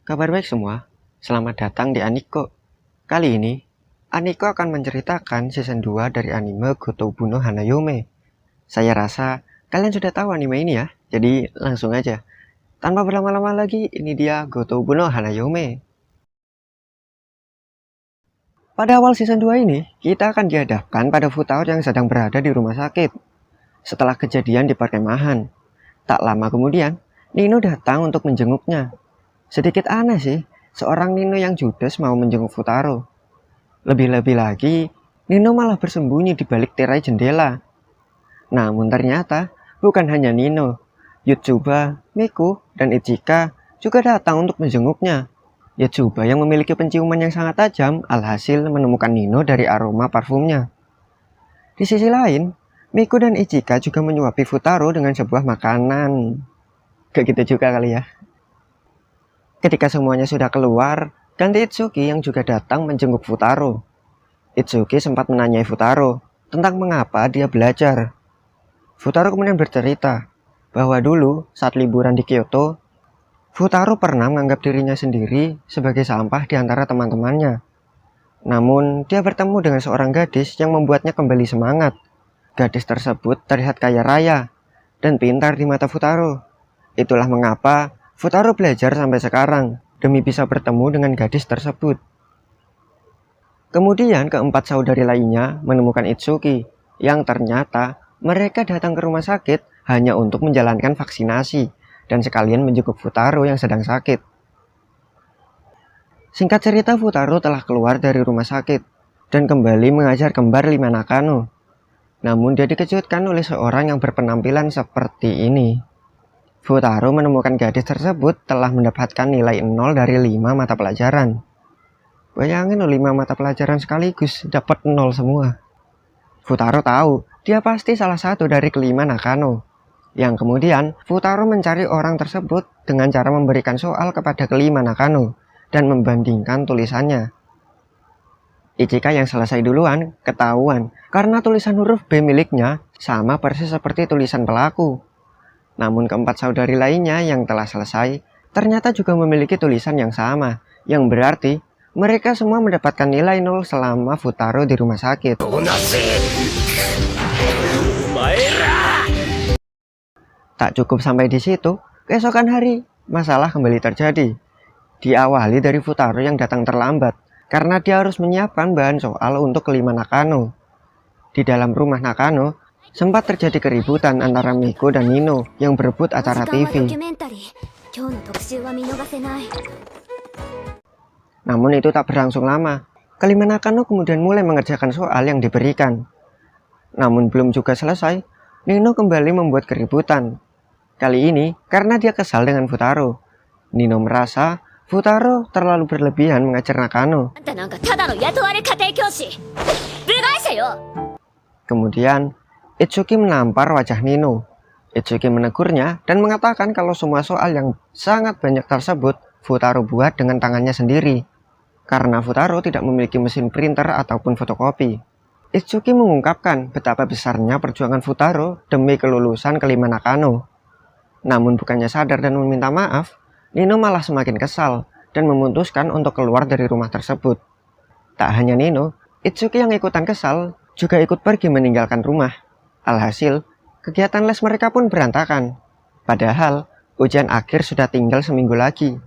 Kabar baik semua, selamat datang di Aniko. Kali ini, Aniko akan menceritakan season 2 dari anime Gotoubu no Hanayome. Saya rasa kalian sudah tahu anime ini ya, jadi langsung aja. Tanpa berlama-lama lagi, ini dia Gotoubu no Hanayome. Pada awal season 2 ini, kita akan dihadapkan pada Futaro yang sedang berada di rumah sakit. Setelah kejadian di perkemahan, tak lama kemudian, Nino datang untuk menjenguknya. Sedikit aneh sih, seorang Nino yang judes mau menjenguk Futaro. Lebih-lebih lagi, Nino malah bersembunyi di balik tirai jendela. Namun ternyata, bukan hanya Nino, Yotsuba, Miku, dan Ichika juga datang untuk menjenguknya. Yotsuba yang memiliki penciuman yang sangat tajam, alhasil menemukan Nino dari aroma parfumnya. Di sisi lain, Miku dan Ichika juga menyuapi Futaro dengan sebuah makanan. Gak gitu juga kali ya. Ketika semuanya sudah keluar, ganti Itsuki yang juga datang menjenguk Futaro. Itsuki sempat menanyai Futaro tentang mengapa dia belajar. Futaro kemudian bercerita bahwa dulu saat liburan di Kyoto, Futaro pernah menganggap dirinya sendiri sebagai sampah di antara teman-temannya. Namun, dia bertemu dengan seorang gadis yang membuatnya kembali semangat. Gadis tersebut terlihat kaya raya dan pintar di mata Futaro. Itulah mengapa Futaro belajar sampai sekarang demi bisa bertemu dengan gadis tersebut. Kemudian keempat saudari lainnya menemukan Itsuki yang ternyata mereka datang ke rumah sakit hanya untuk menjalankan vaksinasi dan sekalian menjenguk Futaro yang sedang sakit. Singkat cerita, Futaro telah keluar dari rumah sakit dan kembali mengajar kembar 5 Nakano. Namun dia dikejutkan oleh seorang yang berpenampilan seperti ini. Futaro menemukan gadis tersebut telah mendapatkan nilai 0 dari 5 mata pelajaran. Bayangin 5 mata pelajaran sekaligus dapat 0 semua. Futaro tahu dia pasti salah satu dari kelima Nakano. Yang kemudian Futaro mencari orang tersebut dengan cara memberikan soal kepada kelima Nakano dan membandingkan tulisannya. Ichika yang selesai duluan ketahuan karena tulisan huruf B miliknya sama persis seperti tulisan pelaku. Namun keempat saudari lainnya yang telah selesai ternyata juga memiliki tulisan yang sama, yang berarti mereka semua mendapatkan nilai 0 selama Futaro di rumah sakit. Tak cukup sampai di situ, keesokan hari masalah kembali terjadi. Diawali dari Futaro yang datang terlambat karena dia harus menyiapkan bahan soal untuk kelima Nakano. Di dalam rumah Nakano, sempat terjadi keributan antara Miku dan Nino yang berebut acara TV. Namun itu tak berlangsung lama. Kelima Nakano kemudian mulai mengerjakan soal yang diberikan. Namun belum juga selesai, Nino kembali membuat keributan. Kali ini karena dia kesal dengan Futaro. Nino merasa Futaro terlalu berlebihan mengajar Nakano. Kemudian Itsuki menampar wajah Nino. Itsuki menegurnya dan mengatakan kalau semua soal yang sangat banyak tersebut Futaro buat dengan tangannya sendiri. Karena Futaro tidak memiliki mesin printer ataupun fotokopi. Itsuki mengungkapkan betapa besarnya perjuangan Futaro demi kelulusan kelima Nakano. Namun bukannya sadar dan meminta maaf, Nino malah semakin kesal dan memutuskan untuk keluar dari rumah tersebut. Tak hanya Nino, Itsuki yang ikutan kesal juga ikut pergi meninggalkan rumah. Alhasil, kegiatan les mereka pun berantakan. Padahal, ujian akhir sudah tinggal seminggu lagi.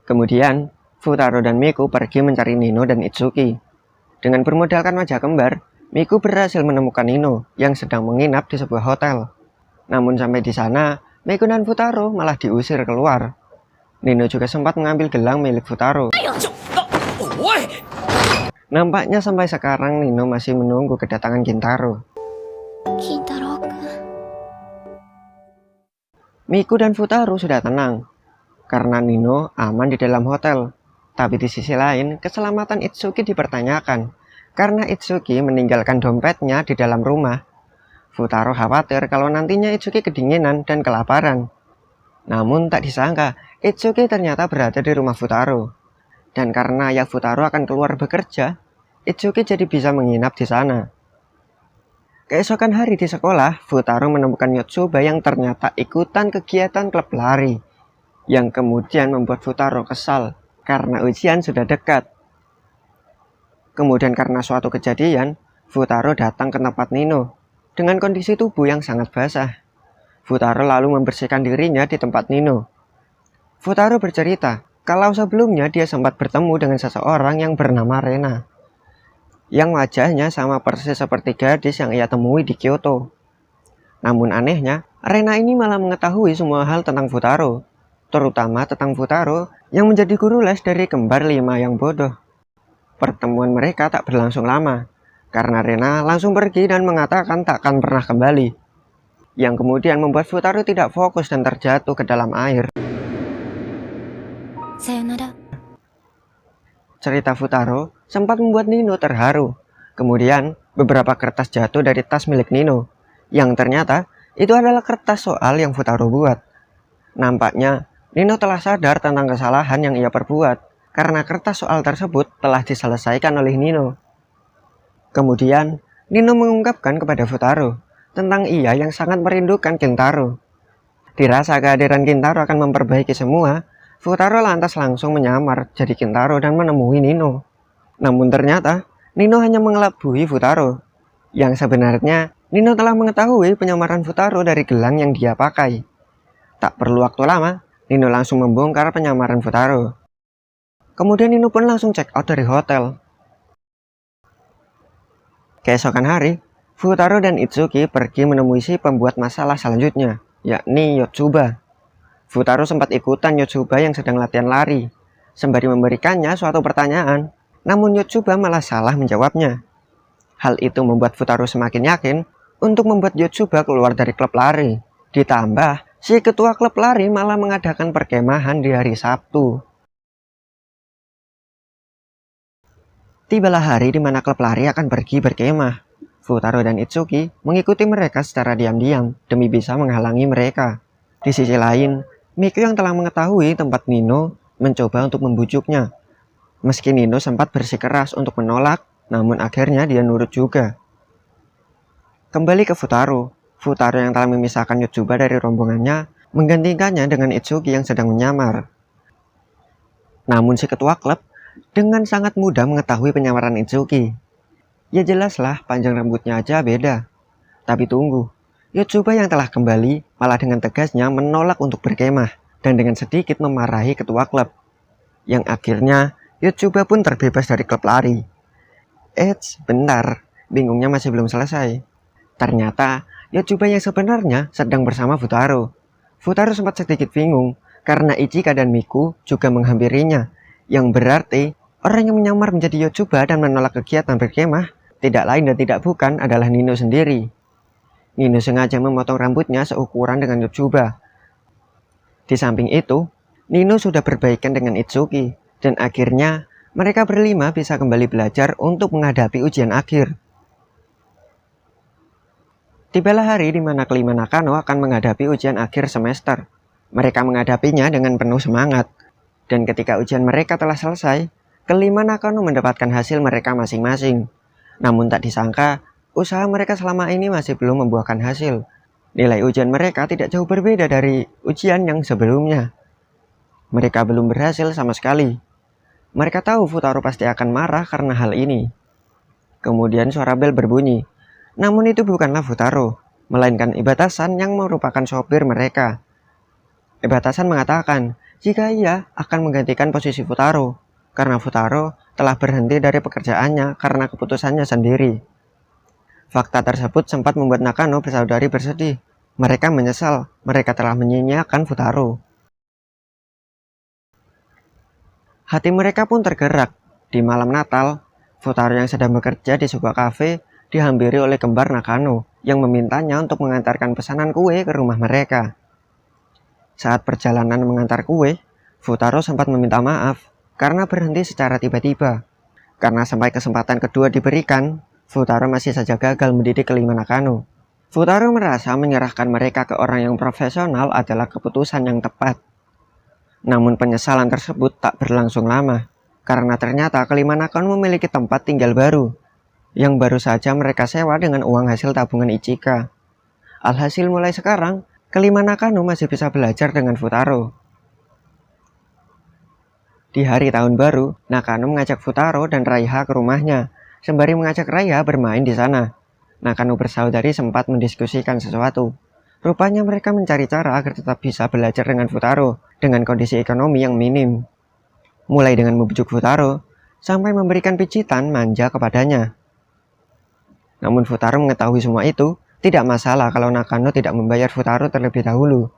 Kemudian, Futaro dan Miku pergi mencari Nino dan Itsuki. Dengan bermodalkan wajah kembar, Miku berhasil menemukan Nino yang sedang menginap di sebuah hotel. Namun sampai di sana, Miku dan Futaro malah diusir keluar. Nino juga sempat mengambil gelang milik Futaro. Nampaknya sampai sekarang Nino masih menunggu kedatangan Kintaro. Miku dan Futaro sudah tenang karena Nino aman di dalam hotel. Tapi di sisi lain, keselamatan Itsuki dipertanyakan karena Itsuki meninggalkan dompetnya di dalam rumah. Futaro khawatir kalau nantinya Itsuki kedinginan dan kelaparan. Namun tak disangka, Itsuki ternyata berada di rumah Futaro. Dan karena ayah Futaro akan keluar bekerja, Itsuki jadi bisa menginap di sana. Keesokan hari di sekolah, Futaro menemukan Yotsuba yang ternyata ikutan kegiatan klub lari, yang kemudian membuat Futaro kesal karena ujian sudah dekat. Kemudian karena suatu kejadian, Futaro datang ke tempat Nino dengan kondisi tubuh yang sangat basah. Futaro lalu membersihkan dirinya di tempat Nino. Futaro bercerita kalau sebelumnya dia sempat bertemu dengan seseorang yang bernama Rena, yang wajahnya sama persis seperti gadis yang ia temui di Kyoto. Namun anehnya, Rena ini malah mengetahui semua hal tentang Futaro, terutama tentang Futaro yang menjadi guru les dari kembar 5 yang bodoh. Pertemuan mereka tak berlangsung lama, karena Rena langsung pergi dan mengatakan takkan pernah kembali, yang kemudian membuat Futaro tidak fokus dan terjatuh ke dalam air. Sayonara. Cerita Futaro sempat membuat Nino terharu. Kemudian, beberapa kertas jatuh dari tas milik Nino, yang ternyata itu adalah kertas soal yang Futaro buat. Nampaknya, Nino telah sadar tentang kesalahan yang ia perbuat, karena kertas soal tersebut telah diselesaikan oleh Nino. Kemudian, Nino mengungkapkan kepada Futaro tentang ia yang sangat merindukan Kintaro. Dirasa kehadiran Kintaro akan memperbaiki semua, Futaro lantas langsung menyamar jadi Kintaro dan menemui Nino. Namun ternyata, Nino hanya mengelabui Futaro. Yang sebenarnya, Nino telah mengetahui penyamaran Futaro dari gelang yang dia pakai. Tak perlu waktu lama, Nino langsung membongkar penyamaran Futaro. Kemudian Nino pun langsung check out dari hotel. Keesokan hari, Futaro dan Itsuki pergi menemui si pembuat masalah selanjutnya, yakni Yotsuba. Futaro sempat ikutan Yotsuba yang sedang latihan lari, sembari memberikannya suatu pertanyaan, namun Yotsuba malah salah menjawabnya. Hal itu membuat Futaro semakin yakin untuk membuat Yotsuba keluar dari klub lari. Ditambah, si ketua klub lari malah mengadakan perkemahan di hari Sabtu. Tibalah hari di mana klub lari akan pergi berkemah. Futaro dan Itsuki mengikuti mereka secara diam-diam demi bisa menghalangi mereka. Di sisi lain, Miku yang telah mengetahui tempat Nino mencoba untuk membujuknya. Meski Nino sempat bersikeras untuk menolak, namun akhirnya dia nurut juga. Kembali ke Futaro. Futaro yang telah memisahkan Yotsuba dari rombongannya menggantikannya dengan Itsuki yang sedang menyamar. Namun si ketua klub dengan sangat mudah mengetahui penyamaran Itsuki. Ya jelaslah, panjang rambutnya aja beda. Tapi tunggu, Yotsuba yang telah kembali malah dengan tegasnya menolak untuk berkemah dan dengan sedikit memarahi ketua klub. Yang akhirnya Yotsuba pun terbebas dari klub lari. Bentar, bingungnya masih belum selesai. Ternyata Yotsuba yang sebenarnya sedang bersama Futaro. Futaro sempat sedikit bingung karena Ichika dan Miku juga menghampirinya, yang berarti orang yang menyamar menjadi Yotsuba dan menolak kegiatan berkemah tidak lain dan tidak bukan adalah Nino sendiri. Nino sengaja memotong rambutnya seukuran dengan Yotsuba. Di samping itu, Nino sudah berbaikan dengan Itsuki, dan akhirnya mereka berlima bisa kembali belajar untuk menghadapi ujian akhir. Tibalah hari di mana kelima Nakano akan menghadapi ujian akhir semester. Mereka menghadapinya dengan penuh semangat, dan ketika ujian mereka telah selesai, kelima Nakano mendapatkan hasil mereka masing-masing. Namun tak disangka, usaha mereka selama ini masih belum membuahkan hasil. Nilai ujian mereka tidak jauh berbeda dari ujian yang sebelumnya. Mereka belum berhasil sama sekali. Mereka tahu Futaro pasti akan marah karena hal ini. Kemudian suara bel berbunyi. Namun itu bukanlah Futaro, melainkan Ibatasan yang merupakan sopir mereka. Ibatasan mengatakan jika ia akan menggantikan posisi Futaro, karena Futaro telah berhenti dari pekerjaannya karena keputusannya sendiri. Fakta tersebut sempat membuat Nakano bersaudari bersedih. Mereka menyesal mereka telah menyia-nyiakan Futaro. Hati mereka pun tergerak. Di malam Natal, Futaro yang sedang bekerja di sebuah kafe dihampiri oleh kembar Nakano yang memintanya untuk mengantarkan pesanan kue ke rumah mereka. Saat perjalanan mengantar kue, Futaro sempat meminta maaf karena berhenti secara tiba-tiba. Karena sampai kesempatan kedua diberikan, Futaro masih saja gagal mendidik kelima Nakano. Futaro merasa menyerahkan mereka ke orang yang profesional adalah keputusan yang tepat. Namun penyesalan tersebut tak berlangsung lama, karena ternyata kelima Nakano memiliki tempat tinggal baru. yang baru saja mereka sewa dengan uang hasil tabungan Ichika. Alhasil mulai sekarang, kelima Nakano masih bisa belajar dengan Futaro. Di hari tahun baru, Nakano mengajak Futaro dan Raiha ke rumahnya, sembari mengajak Raiha bermain di sana. Nakano bersaudari sempat mendiskusikan sesuatu. Rupanya mereka mencari cara agar tetap bisa belajar dengan Futaro dengan kondisi ekonomi yang minim. Mulai dengan membujuk Futaro, sampai memberikan pijitan manja kepadanya. Namun Futaro mengetahui semua itu, tidak masalah kalau Nakano tidak membayar Futaro terlebih dahulu.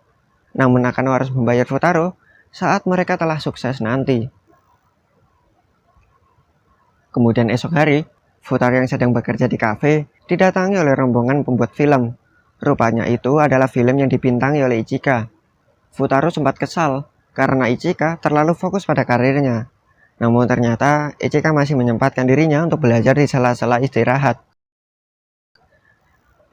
Namun Nakano harus membayar Futaro saat mereka telah sukses nanti. Kemudian esok hari, Futaro yang sedang bekerja di kafe didatangi oleh rombongan pembuat film. Rupanya itu adalah film yang dibintangi oleh Ichika. Futaro sempat kesal karena Ichika terlalu fokus pada karirnya. Namun ternyata Ichika masih menyempatkan dirinya untuk belajar di sela-sela istirahat.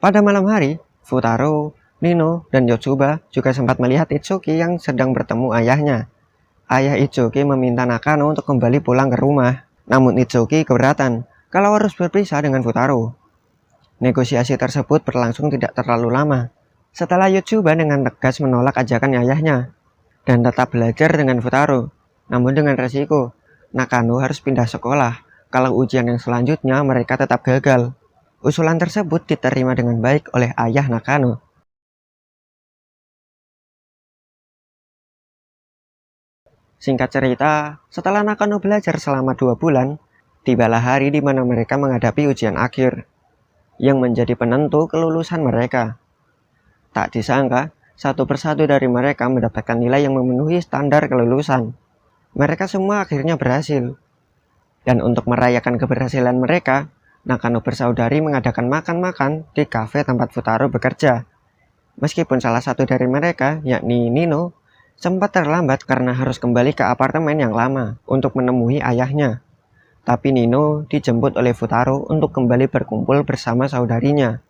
Pada malam hari, Futaro, Nino, dan Yotsuba juga sempat melihat Itsuki yang sedang bertemu ayahnya. Ayah Itsuki meminta Nakano untuk kembali pulang ke rumah. Namun Itsuki keberatan kalau harus berpisah dengan Futaro. Negosiasi tersebut berlangsung tidak terlalu lama. Setelah Yotsuba dengan tegas menolak ajakan ayahnya dan tetap belajar dengan Futaro. Namun dengan resiko, Nakano harus pindah sekolah kalau ujian yang selanjutnya mereka tetap gagal. Usulan tersebut diterima dengan baik oleh ayah Nakano. Singkat cerita, setelah Nakano belajar selama 2 bulan, tibalah hari di mana mereka menghadapi ujian akhir yang menjadi penentu kelulusan mereka. Tak disangka, satu persatu dari mereka mendapatkan nilai yang memenuhi standar kelulusan. Mereka semua akhirnya berhasil. Dan untuk merayakan keberhasilan mereka, Nakano bersaudari mengadakan makan-makan di kafe tempat Futaro bekerja. Meskipun salah satu dari mereka, yakni Nino, sempat terlambat karena harus kembali ke apartemen yang lama untuk menemui ayahnya. Tapi Nino dijemput oleh Futaro untuk kembali berkumpul bersama saudarinya.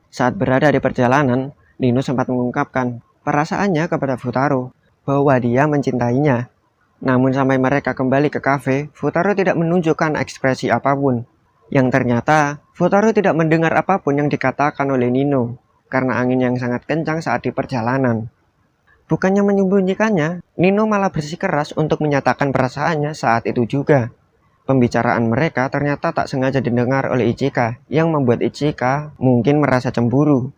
Saat berada di perjalanan, Nino sempat mengungkapkan perasaannya kepada Futaro bahwa dia mencintainya. Namun sampai mereka kembali ke kafe, Futaro tidak menunjukkan ekspresi apapun. Yang ternyata, Futaro tidak mendengar apapun yang dikatakan oleh Nino karena angin yang sangat kencang saat di perjalanan. Bukannya menyembunyikannya, Nino malah bersikeras untuk menyatakan perasaannya saat itu juga. Pembicaraan mereka ternyata tak sengaja didengar oleh Ichika, yang membuat Ichika mungkin merasa cemburu.